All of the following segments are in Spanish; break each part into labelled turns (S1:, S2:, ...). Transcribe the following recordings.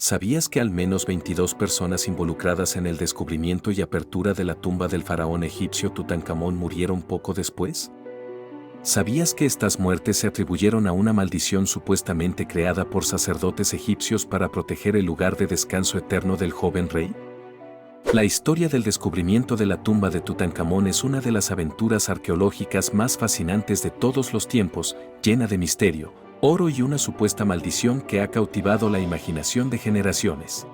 S1: ¿Sabías que al menos 22 personas involucradas en el descubrimiento y apertura de la tumba del faraón egipcio Tutankamón murieron poco después? ¿Sabías que estas muertes se atribuyeron a una maldición supuestamente creada por sacerdotes egipcios para proteger el lugar de descanso eterno del joven rey? La historia del descubrimiento de la tumba de Tutankamón es una de las aventuras arqueológicas más fascinantes de todos los tiempos, llena de misterio, oro y una supuesta maldición que ha cautivado la imaginación de generaciones.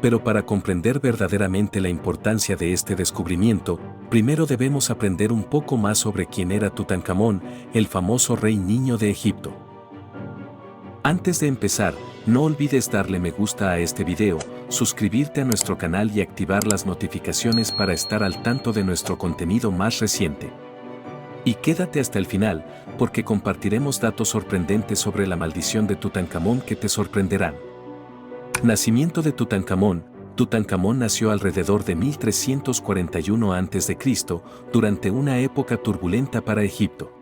S1: Pero para comprender verdaderamente la importancia de este descubrimiento, primero debemos aprender un poco más sobre quién era Tutankamón, el famoso rey niño de Egipto. Antes de empezar, no olvides darle me gusta a este video, suscribirte a nuestro canal y activar las notificaciones para estar al tanto de nuestro contenido más reciente. Y quédate hasta el final, porque compartiremos datos sorprendentes sobre la maldición de Tutankamón que te sorprenderán. Nacimiento de Tutankamón. Tutankamón nació alrededor de 1341 a.C., durante una época turbulenta para Egipto.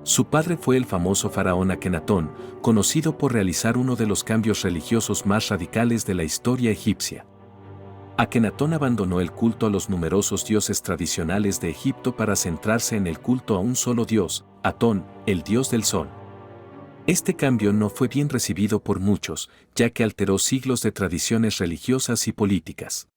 S1: Su padre fue el famoso faraón Akenatón, conocido por realizar uno de los cambios religiosos más radicales de la historia egipcia. Akenatón abandonó el culto a los numerosos dioses tradicionales de Egipto para centrarse en el culto a un solo dios, Atón, el dios del sol. Este cambio no fue bien recibido por muchos, ya que alteró siglos de tradiciones religiosas y políticas.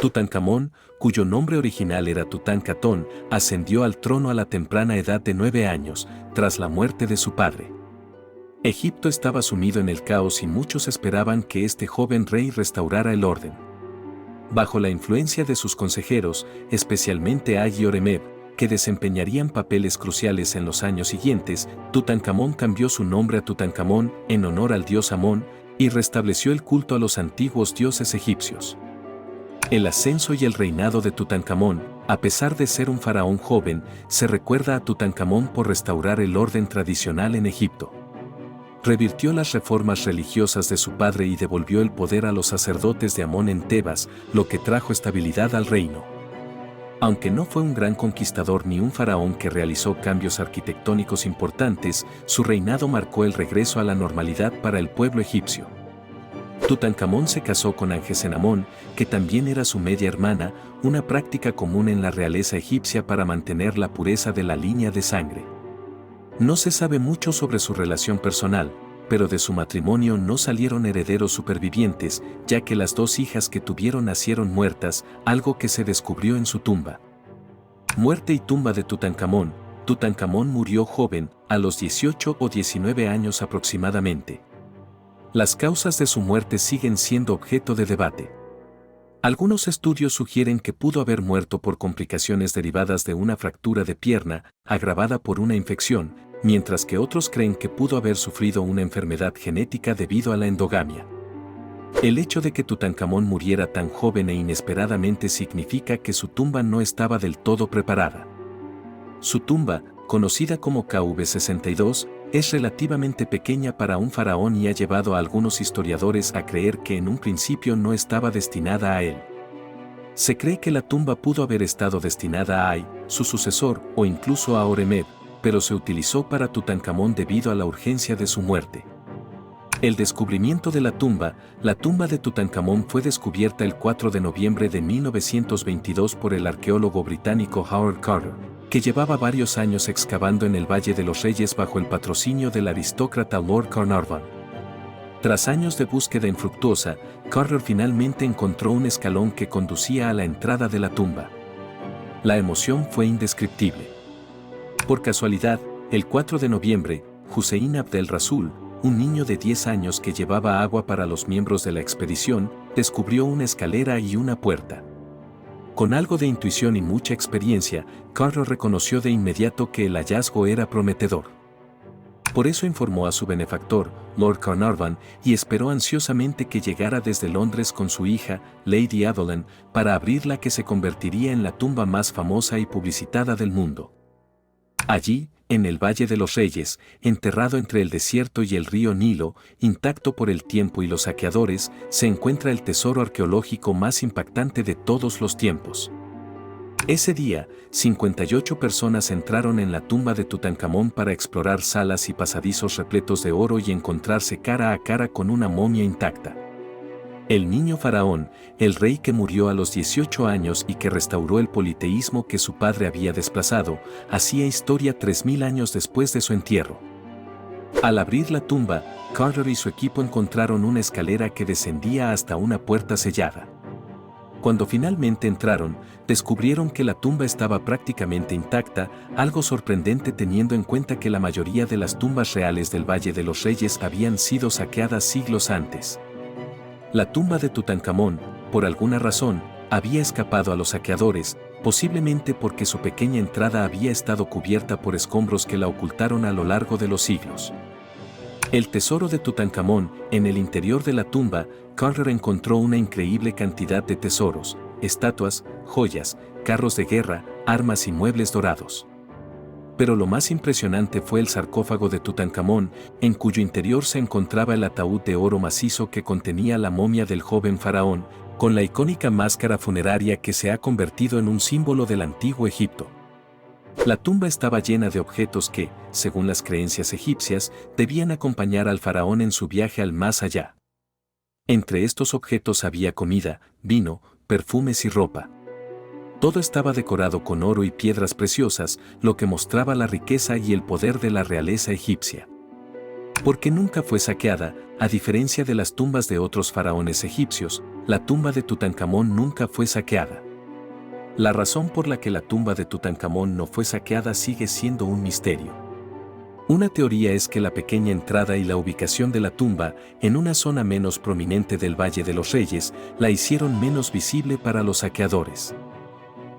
S1: Tutankamón, cuyo nombre original era Tutankatón, ascendió al trono a la temprana edad de 9 años, tras la muerte de su padre. Egipto estaba sumido en el caos y muchos esperaban que este joven rey restaurara el orden. Bajo la influencia de sus consejeros, especialmente Agi y Horemheb, que desempeñarían papeles cruciales en los años siguientes, Tutankamón cambió su nombre a Tutankamón en honor al dios Amón y restableció el culto a los antiguos dioses egipcios. El ascenso y el reinado de Tutankamón, a pesar de ser un faraón joven, se recuerda a Tutankamón por restaurar el orden tradicional en Egipto. Revirtió las reformas religiosas de su padre y devolvió el poder a los sacerdotes de Amón en Tebas, lo que trajo estabilidad al reino. Aunque no fue un gran conquistador ni un faraón que realizó cambios arquitectónicos importantes, su reinado marcó el regreso a la normalidad para el pueblo egipcio. Tutankamón se casó con Angesenamón, que también era su media hermana, una práctica común en la realeza egipcia para mantener la pureza de la línea de sangre. No se sabe mucho sobre su relación personal, pero de su matrimonio no salieron herederos supervivientes, ya que las 2 hijas que tuvieron nacieron muertas, algo que se descubrió en su tumba. Muerte y tumba de Tutankamón. Tutankamón murió joven, a los 18 o 19 años aproximadamente. Las causas de su muerte siguen siendo objeto de debate. Algunos estudios sugieren que pudo haber muerto por complicaciones derivadas de una fractura de pierna, agravada por una infección, mientras que otros creen que pudo haber sufrido una enfermedad genética debido a la endogamia. El hecho de que Tutankamón muriera tan joven e inesperadamente significa que su tumba no estaba del todo preparada. Su tumba, conocida como KV62, es relativamente pequeña para un faraón y ha llevado a algunos historiadores a creer que en un principio no estaba destinada a él. Se cree que la tumba pudo haber estado destinada a Ay, su sucesor, o incluso a Horemheb, pero se utilizó para Tutankamón debido a la urgencia de su muerte. El descubrimiento de la tumba de Tutankamón fue descubierta el 4 de noviembre de 1922 por el arqueólogo británico Howard Carter, que llevaba varios años excavando en el Valle de los Reyes bajo el patrocinio del aristócrata Lord Carnarvon. Tras años de búsqueda infructuosa, Carter finalmente encontró un escalón que conducía a la entrada de la tumba. La emoción fue indescriptible. Por casualidad, el 4 de noviembre, Hussein Abdel Rasul, un niño de 10 años que llevaba agua para los miembros de la expedición, descubrió una escalera y una puerta. Con algo de intuición y mucha experiencia, Carter reconoció de inmediato que el hallazgo era prometedor. Por eso informó a su benefactor, Lord Carnarvon, y esperó ansiosamente que llegara desde Londres con su hija, Lady Evelyn, para abrir la que se convertiría en la tumba más famosa y publicitada del mundo. Allí, en el Valle de los Reyes, enterrado entre el desierto y el río Nilo, intacto por el tiempo y los saqueadores, se encuentra el tesoro arqueológico más impactante de todos los tiempos. Ese día, 58 personas entraron en la tumba de Tutankamón para explorar salas y pasadizos repletos de oro y encontrarse cara a cara con una momia intacta. El niño faraón, el rey que murió a los 18 años y que restauró el politeísmo que su padre había desplazado, hacía historia 3000 años después de su entierro. Al abrir la tumba, Carter y su equipo encontraron una escalera que descendía hasta una puerta sellada. Cuando finalmente entraron, descubrieron que la tumba estaba prácticamente intacta, algo sorprendente teniendo en cuenta que la mayoría de las tumbas reales del Valle de los Reyes habían sido saqueadas siglos antes. La tumba de Tutankamón, por alguna razón, había escapado a los saqueadores, posiblemente porque su pequeña entrada había estado cubierta por escombros que la ocultaron a lo largo de los siglos. El tesoro de Tutankamón, en el interior de la tumba, Carter encontró una increíble cantidad de tesoros, estatuas, joyas, carros de guerra, armas y muebles dorados. Pero lo más impresionante fue el sarcófago de Tutankamón, en cuyo interior se encontraba el ataúd de oro macizo que contenía la momia del joven faraón, con la icónica máscara funeraria que se ha convertido en un símbolo del antiguo Egipto. La tumba estaba llena de objetos que, según las creencias egipcias, debían acompañar al faraón en su viaje al más allá. Entre estos objetos había comida, vino, perfumes y ropa. Todo estaba decorado con oro y piedras preciosas, lo que mostraba la riqueza y el poder de la realeza egipcia. Porque nunca fue saqueada, a diferencia de las tumbas de otros faraones egipcios, la tumba de Tutankamón nunca fue saqueada. La razón por la que la tumba de Tutankamón no fue saqueada sigue siendo un misterio. Una teoría es que la pequeña entrada y la ubicación de la tumba, en una zona menos prominente del Valle de los Reyes, la hicieron menos visible para los saqueadores.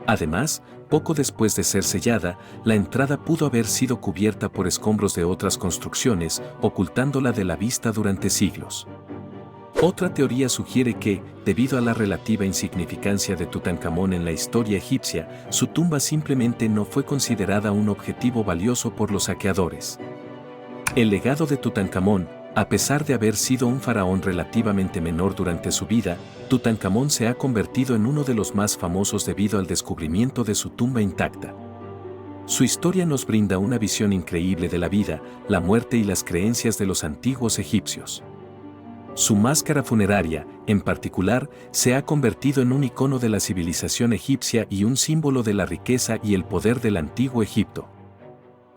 S1: Además, poco después de ser sellada, la entrada pudo haber sido cubierta por escombros de otras construcciones, ocultándola de la vista durante siglos. Otra teoría sugiere que, debido a la relativa insignificancia de Tutankamón en la historia egipcia, su tumba simplemente no fue considerada un objetivo valioso por los saqueadores. El legado de Tutankamón, a pesar de haber sido un faraón relativamente menor durante su vida, Tutankamón se ha convertido en uno de los más famosos debido al descubrimiento de su tumba intacta. Su historia nos brinda una visión increíble de la vida, la muerte y las creencias de los antiguos egipcios. Su máscara funeraria, en particular, se ha convertido en un icono de la civilización egipcia y un símbolo de la riqueza y el poder del antiguo Egipto.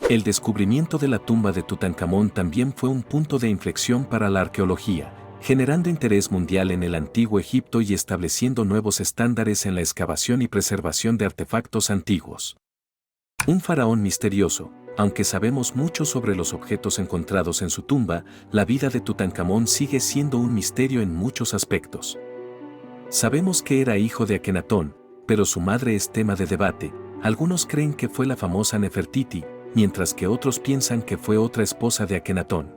S1: El descubrimiento de la tumba de Tutankamón también fue un punto de inflexión para la arqueología, generando interés mundial en el antiguo Egipto y estableciendo nuevos estándares en la excavación y preservación de artefactos antiguos. Un faraón misterioso. Aunque sabemos mucho sobre los objetos encontrados en su tumba, la vida de Tutankamón sigue siendo un misterio en muchos aspectos. Sabemos que era hijo de Akenatón, pero su madre es tema de debate. Algunos creen que fue la famosa Nefertiti, mientras que otros piensan que fue otra esposa de Akenatón.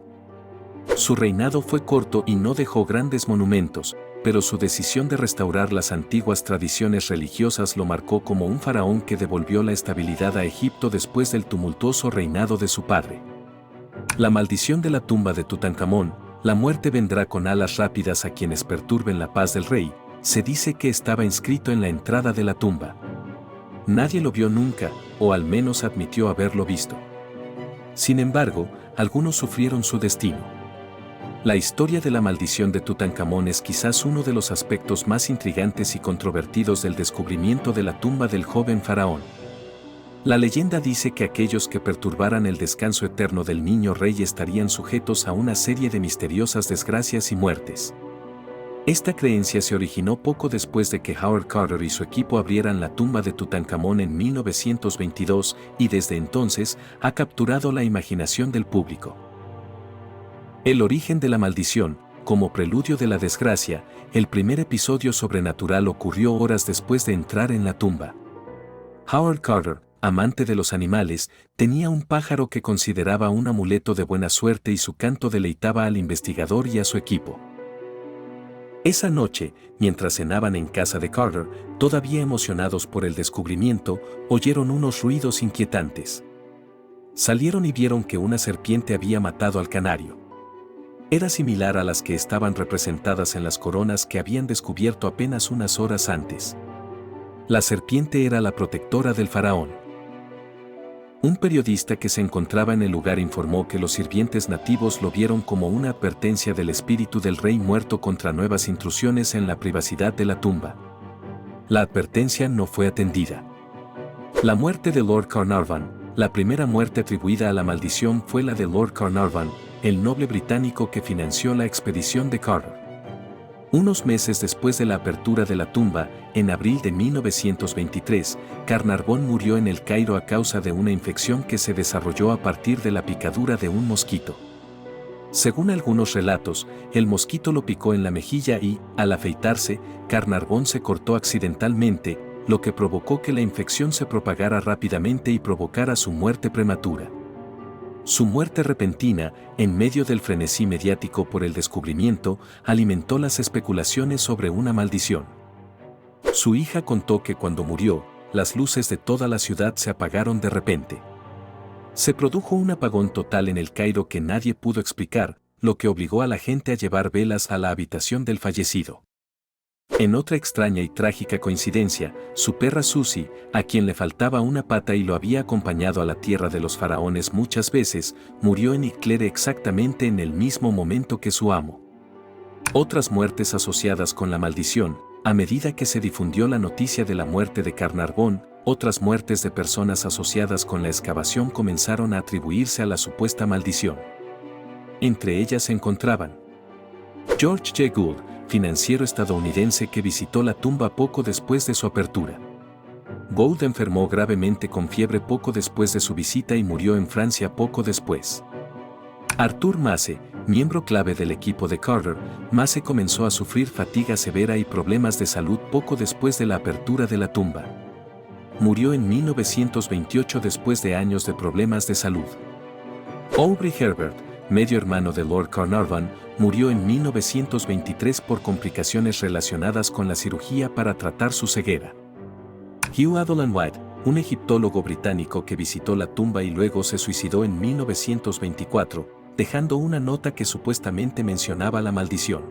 S1: Su reinado fue corto y no dejó grandes monumentos, pero su decisión de restaurar las antiguas tradiciones religiosas lo marcó como un faraón que devolvió la estabilidad a Egipto después del tumultuoso reinado de su padre. La maldición de la tumba de Tutankamón, la muerte vendrá con alas rápidas a quienes perturben la paz del rey, se dice que estaba inscrito en la entrada de la tumba. Nadie lo vio nunca, o al menos admitió haberlo visto. Sin embargo, algunos sufrieron su destino. La historia de la maldición de Tutankamón es quizás uno de los aspectos más intrigantes y controvertidos del descubrimiento de la tumba del joven faraón. La leyenda dice que aquellos que perturbaran el descanso eterno del niño rey estarían sujetos a una serie de misteriosas desgracias y muertes. Esta creencia se originó poco después de que Howard Carter y su equipo abrieran la tumba de Tutankamón en 1922 y desde entonces ha capturado la imaginación del público. El origen de la maldición, como preludio de la desgracia, el primer episodio sobrenatural ocurrió horas después de entrar en la tumba. Howard Carter, amante de los animales, tenía un pájaro que consideraba un amuleto de buena suerte y su canto deleitaba al investigador y a su equipo. Esa noche, mientras cenaban en casa de Carter, todavía emocionados por el descubrimiento, oyeron unos ruidos inquietantes. Salieron y vieron que una serpiente había matado al canario. Era similar a las que estaban representadas en las coronas que habían descubierto apenas unas horas antes. La serpiente era la protectora del faraón. Un periodista que se encontraba en el lugar informó que los sirvientes nativos lo vieron como una advertencia del espíritu del rey muerto contra nuevas intrusiones en la privacidad de la tumba. La advertencia no fue atendida. La muerte de Lord Carnarvon, la primera muerte atribuida a la maldición fue la de Lord Carnarvon, el noble británico que financió la expedición de Carter. Unos meses después de la apertura de la tumba, en abril de 1923, Carnarvon murió en el Cairo a causa de una infección que se desarrolló a partir de la picadura de un mosquito. Según algunos relatos, el mosquito lo picó en la mejilla y, al afeitarse, Carnarvon se cortó accidentalmente, lo que provocó que la infección se propagara rápidamente y provocara su muerte prematura. Su muerte repentina, en medio del frenesí mediático por el descubrimiento, alimentó las especulaciones sobre una maldición. Su hija contó que cuando murió, las luces de toda la ciudad se apagaron de repente. Se produjo un apagón total en el Cairo que nadie pudo explicar, lo que obligó a la gente a llevar velas a la habitación del fallecido. En otra extraña y trágica coincidencia, su perra Susie, a quien le faltaba una pata y lo había acompañado a la tierra de los faraones muchas veces, murió en Iclere exactamente en el mismo momento que su amo. Otras muertes asociadas con la maldición, a medida que se difundió la noticia de la muerte de Carnarvon, otras muertes de personas asociadas con la excavación comenzaron a atribuirse a la supuesta maldición. Entre ellas se encontraban George J. Gould, financiero estadounidense que visitó la tumba poco después de su apertura. Gould enfermó gravemente con fiebre poco después de su visita y murió en Francia poco después. Arthur Mace, miembro clave del equipo de Carter, Mace comenzó a sufrir fatiga severa y problemas de salud poco después de la apertura de la tumba. Murió en 1928 después de años de problemas de salud. Aubrey Herbert, medio hermano de Lord Carnarvon, murió en 1923 por complicaciones relacionadas con la cirugía para tratar su ceguera. Hugh Adolan White, un egiptólogo británico que visitó la tumba y luego se suicidó en 1924, dejando una nota que supuestamente mencionaba la maldición.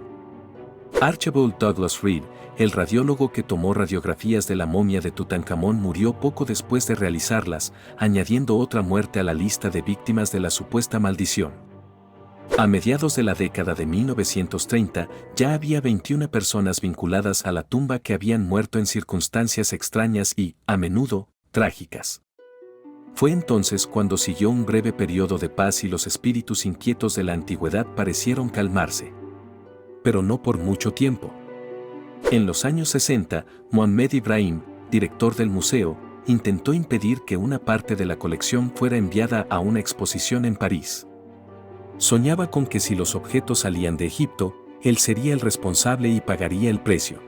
S1: Archibald Douglas Reed, el radiólogo que tomó radiografías de la momia de Tutankamón, murió poco después de realizarlas, añadiendo otra muerte a la lista de víctimas de la supuesta maldición. A mediados de la década de 1930, ya había 21 personas vinculadas a la tumba que habían muerto en circunstancias extrañas y, a menudo, trágicas. Fue entonces cuando siguió un breve periodo de paz y los espíritus inquietos de la antigüedad parecieron calmarse. Pero no por mucho tiempo. En los años 60, Mohamed Ibrahim, director del museo, intentó impedir que una parte de la colección fuera enviada a una exposición en París. Soñaba con que si los objetos salían de Egipto, él sería el responsable y pagaría el precio.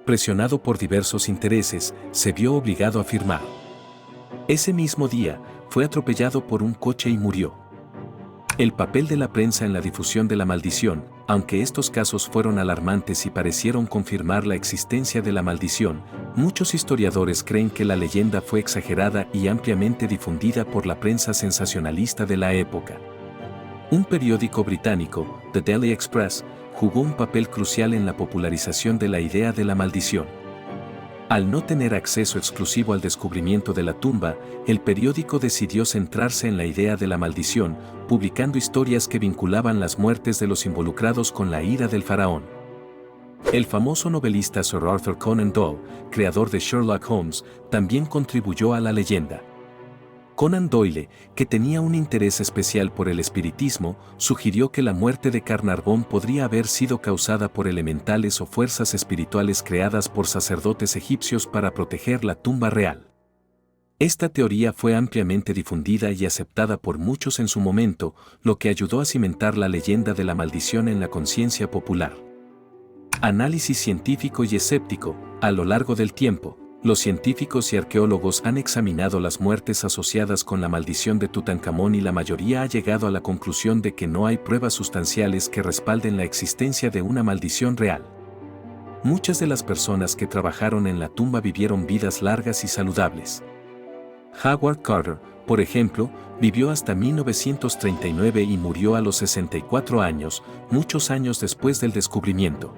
S1: Presionado por diversos intereses, se vio obligado a firmar. Ese mismo día, fue atropellado por un coche y murió. El papel de la prensa en la difusión de la maldición, aunque estos casos fueron alarmantes y parecieron confirmar la existencia de la maldición, muchos historiadores creen que la leyenda fue exagerada y ampliamente difundida por la prensa sensacionalista de la época. Un periódico británico, The Daily Express, jugó un papel crucial en la popularización de la idea de la maldición. Al no tener acceso exclusivo al descubrimiento de la tumba, el periódico decidió centrarse en la idea de la maldición, publicando historias que vinculaban las muertes de los involucrados con la ira del faraón. El famoso novelista Sir Arthur Conan Doyle, creador de Sherlock Holmes, también contribuyó a la leyenda. Conan Doyle, que tenía un interés especial por el espiritismo, sugirió que la muerte de Carnarvon podría haber sido causada por elementales o fuerzas espirituales creadas por sacerdotes egipcios para proteger la tumba real. Esta teoría fue ampliamente difundida y aceptada por muchos en su momento, lo que ayudó a cimentar la leyenda de la maldición en la conciencia popular. Análisis científico y escéptico. A lo largo del tiempo, los científicos y arqueólogos han examinado las muertes asociadas con la maldición de Tutankamón y la mayoría ha llegado a la conclusión de que no hay pruebas sustanciales que respalden la existencia de una maldición real. Muchas de las personas que trabajaron en la tumba vivieron vidas largas y saludables. Howard Carter, por ejemplo, vivió hasta 1939 y murió a los 64 años, muchos años después del descubrimiento.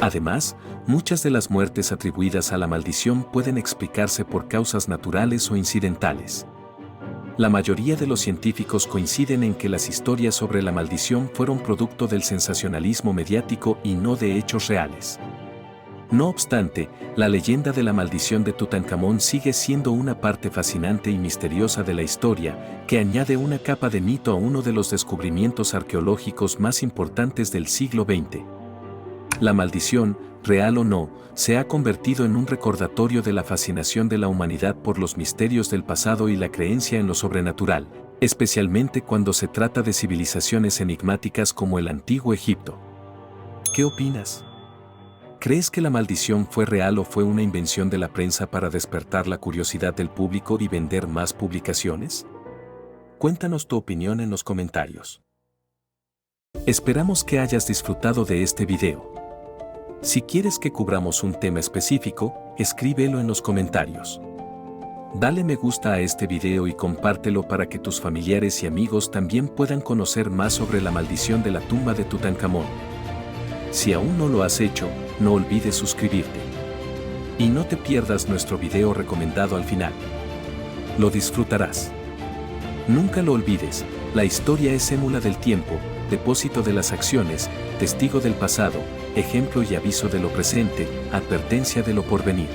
S1: Además, muchas de las muertes atribuidas a la maldición pueden explicarse por causas naturales o incidentales. La mayoría de los científicos coinciden en que las historias sobre la maldición fueron producto del sensacionalismo mediático y no de hechos reales. No obstante, la leyenda de la maldición de Tutankamón sigue siendo una parte fascinante y misteriosa de la historia, que añade una capa de mito a uno de los descubrimientos arqueológicos más importantes del siglo XX. La maldición, real o no, se ha convertido en un recordatorio de la fascinación de la humanidad por los misterios del pasado y la creencia en lo sobrenatural, especialmente cuando se trata de civilizaciones enigmáticas como el Antiguo Egipto. ¿Qué opinas? ¿Crees que la maldición fue real o fue una invención de la prensa para despertar la curiosidad del público y vender más publicaciones? Cuéntanos tu opinión en los comentarios. Esperamos que hayas disfrutado de este video. Si quieres que cubramos un tema específico, escríbelo en los comentarios. Dale me gusta a este video y compártelo para que tus familiares y amigos también puedan conocer más sobre la maldición de la tumba de Tutankamón. Si aún no lo has hecho, no olvides suscribirte. Y no te pierdas nuestro video recomendado al final. Lo disfrutarás. Nunca lo olvides, la historia es émula del tiempo, depósito de las acciones, testigo del pasado, ejemplo y aviso de lo presente, advertencia de lo porvenir.